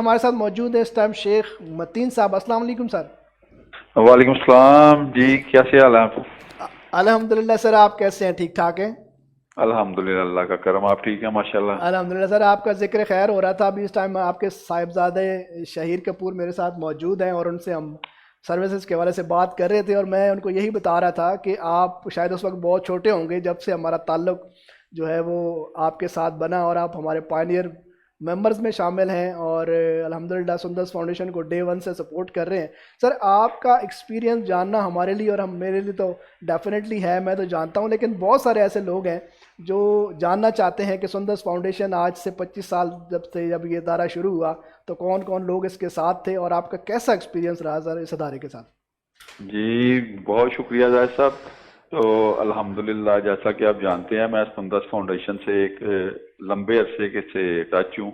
ہمارے ساتھ موجود ہیں اس ٹائم شیخ متین صاحب. السلام علیکم سر. وعلیکم السلام جی، کیسے حال ہیں آپ؟ الحمدللہ سر، آپ کیسے ہیں؟ ٹھیک ٹھاک ہیں؟ الحمدللہ، اللہ کا کرم. آپ ٹھیک ہیں؟ ماشاءاللہ. الحمدللہ سر، آپ کا ذکر خیر ہو رہا تھا ابھی اس ٹائم. آپ کے صاحبزادے شہیر کپور میرے ساتھ موجود ہیں اور ان سے ہم سروسز کے حوالے سے بات کر رہے تھے، اور میں ان کو یہی بتا رہا تھا کہ آپ شاید اس وقت بہت چھوٹے ہوں گے جب سے ہمارا تعلق جو ہے وہ آپ کے ساتھ بنا، اور آپ ہمارے پائنیئر ممبرز میں شامل ہیں اور الحمدللہ سندس فاؤنڈیشن کو ڈے ون سے سپورٹ کر رہے ہیں. سر آپ کا ایکسپیرینس جاننا ہمارے لیے اور میرے لیے تو ڈیفینیٹلی ہے، میں تو جانتا ہوں، لیکن بہت سارے ایسے لوگ ہیں جو جاننا چاہتے ہیں کہ سندس فاؤنڈیشن آج سے 25 سال جب یہ ادارہ شروع ہوا تو کون کون لوگ اس کے ساتھ تھے اور آپ کا کیسا ایکسپیرینس رہا سر اس ادارے کے ساتھ؟ جی بہت شکریہ زاہد صاحب. تو الحمدللہ جیسا کہ آپ جانتے ہیں میں سندس فاؤنڈیشن سے ایک لمبے عرصے کے سے ٹچ ہوں،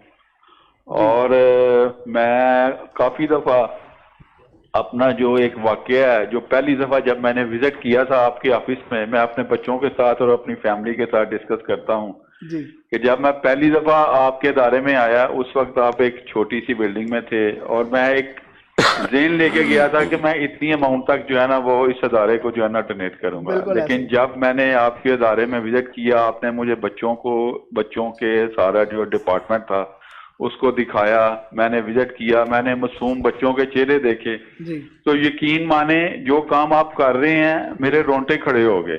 اور میں کافی دفعہ اپنا جو ایک واقعہ ہے، جو پہلی دفعہ جب میں نے وزٹ کیا تھا آپ کے آفس میں اپنے بچوں کے ساتھ اور اپنی فیملی کے ساتھ ڈسکس کرتا ہوں جی کہ جب میں پہلی دفعہ آپ کے ادارے میں آیا اس وقت آپ ایک چھوٹی سی بلڈنگ میں تھے، اور میں ایک ذہن لے کے گیا تھا کہ میں اتنی اماؤنٹ تک جو ہے نا وہ اس ادارے کو جو ہے نا ڈونیٹ کروں گا. بالکل لیکن جب میں نے آپ کے ادارے میں وزٹ کیا، آپ نے مجھے بچوں کے سارا جو ڈپارٹمنٹ تھا اس کو دکھایا، میں نے وزٹ کیا، میں نے معصوم بچوں کے چہرے دیکھے، جی تو یقین مانے جو کام آپ کر رہے ہیں میرے رونٹے کھڑے ہو گئے،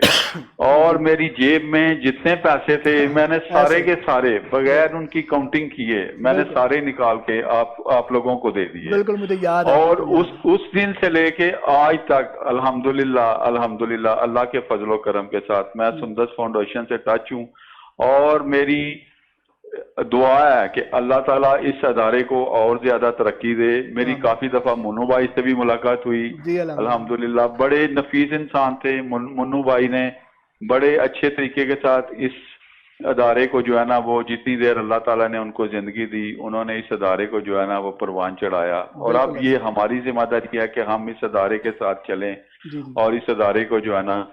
اور میری جیب میں جتنے پیسے تھے میں نے سارے کے سارے بغیر ان کی کاؤنٹنگ کیے میں نے سارے نکال کے آپ لوگوں کو دے دیے. بالکل مجھے یاد ہے. اور اس دن سے لے کے آج تک الحمدللہ اللہ کے فضل و کرم کے ساتھ میں سندس فاؤنڈیشن سے ٹچ ہوں، اور میری دعا ہے کہ اللہ تعالیٰ اس ادارے کو اور زیادہ ترقی دے. میری کافی دفعہ منو بھائی سے بھی ملاقات ہوئی، جی الحمدللہ بڑے نفیس انسان تھے. منو بھائی نے بڑے اچھے طریقے کے ساتھ اس ادارے کو جو ہے نا وہ جتنی دیر اللہ تعالیٰ نے ان کو زندگی دی انہوں نے اس ادارے کو جو ہے نا وہ پروان چڑھایا، اور اب یہ ہماری ذمہ داری ہے کہ ہم اس ادارے کے ساتھ چلیں اور اس ادارے کو جو ہے نا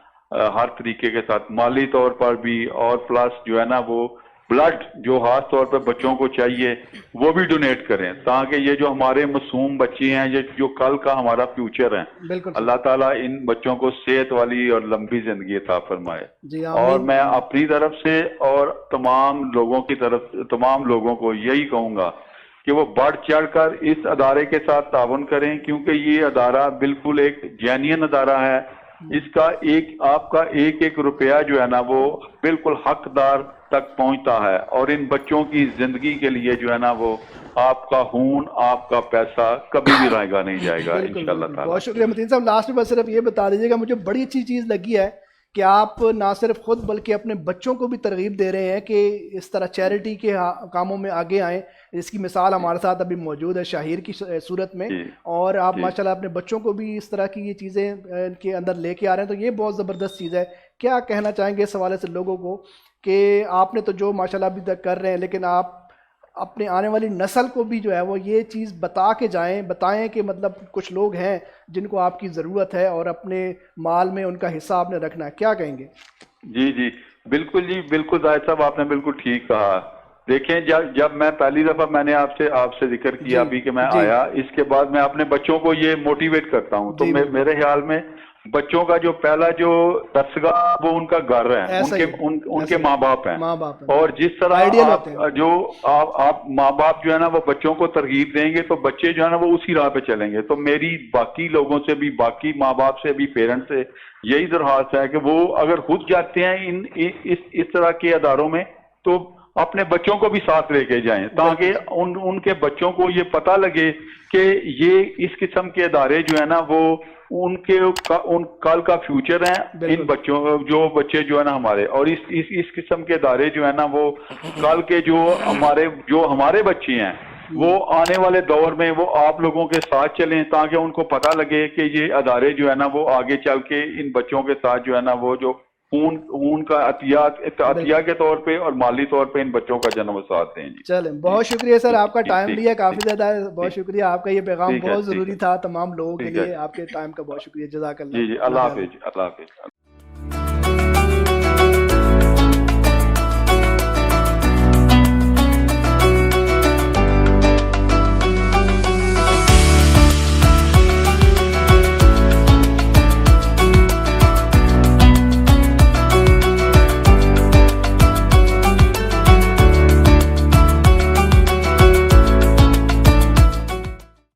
ہر طریقے کے ساتھ مالی طور پر بھی، اور پلس جو ہے نا وہ بلڈ جو خاص طور پہ بچوں کو چاہیے وہ بھی ڈونیٹ کریں، تاکہ یہ جو ہمارے معصوم بچے ہیں یہ جو کل کا ہمارا فیوچر ہے، اللہ تعالیٰ ان بچوں کو صحت والی اور لمبی زندگی عطا فرمائے. اور میں اپنی طرف سے اور تمام لوگوں کو یہی کہوں گا کہ وہ بڑھ چڑھ کر اس ادارے کے ساتھ تعاون کریں، کیونکہ یہ ادارہ بالکل ایک جینین ادارہ ہے. اس کا آپ کا ایک روپیہ جو ہے نا وہ بالکل حقدار تک پہنچتا ہے، اور ان بچوں کی زندگی کے لیے جو ہے نا وہ آپ کا خون آپ کا پیسہ کبھی بھی رائے گا نہیں جائے گا انشاءاللہ تعالی. بہت شکریہ متین صاحب. لاسٹ میں بس صرف یہ بتا دیجیے گا، مجھے بڑی اچھی چیز لگی ہے کہ آپ نہ صرف خود بلکہ اپنے بچوں کو بھی ترغیب دے رہے ہیں کہ اس طرح چیریٹی کے کاموں میں آگے آئیں. اس کی مثال ہمارے ساتھ ابھی موجود ہے شاہیر کی صورت میں، اور آپ ماشاءاللہ اپنے بچوں کو بھی اس طرح کی یہ چیزیں ان کے اندر لے کے آ رہے ہیں، تو یہ بہت زبردست چیز ہے. کیا کہنا چاہیں گے اس حوالے سے لوگوں کو کہ آپ نے تو جو ماشاءاللہ ابھی تک کر رہے ہیں، لیکن آپ اپنے آنے والی نسل کو بھی جو ہے وہ یہ چیز بتائیں کہ مطلب کچھ لوگ ہیں جن کو آپ کی ضرورت ہے اور اپنے مال میں ان کا حصہ آپ نے رکھنا ہے. کیا کہیں گے؟ جی بالکل زاہد صاحب آپ نے بالکل ٹھیک کہا. دیکھیں جب میں پہلی دفعہ میں نے آپ سے ذکر کیا ابھی کہ میں آیا، اس کے بعد میں اپنے بچوں کو یہ موٹیویٹ کرتا ہوں، تو میرے خیال میں بچوں کا جو پہلا جو درسگاہ وہ ان کا گھر ہے، ان کے ماں باپ ہیں. اور جس طرح آپ ماں باپ جو ہے نا وہ بچوں کو ترغیب دیں گے تو بچے جو ہے نا وہ اسی راہ پہ چلیں گے. تو میری باقی لوگوں سے بھی، باقی ماں باپ سے بھی، پیرنٹ سے یہی درخواست ہے کہ وہ اگر خود جاتے ہیں اس طرح کے اداروں میں تو اپنے بچوں کو بھی ساتھ لے کے جائیں، تاکہ ان کے بچوں کو یہ پتہ لگے کہ یہ اس قسم کے ادارے جو ہے نا وہ ان کل کا فیوچر ہیں. ان بچوں جو بچے جو ہے نا ہمارے، اور اس قسم کے ادارے جو ہے نا وہ کل کے جو ہمارے بچے ہیں وہ آنے والے دور میں وہ آپ لوگوں کے ساتھ چلیں، تاکہ ان کو پتہ لگے کہ یہ ادارے جو ہے نا وہ آگے چل کے ان بچوں کے ساتھ جو ہے نا وہ جو خون کا عطیہ کے طور پہ اور مالی طور پہ ان بچوں کا جنم ساتھ دیں. چلیں بہت شکریہ سر، آپ کا ٹائم لیا کافی زیادہ، بہت شکریہ. آپ کا یہ پیغام بہت ضروری تھا تمام لوگوں کے لیے. آپ کے ٹائم کا بہت شکریہ. جزاک اللہ. جی اللہ حافظ.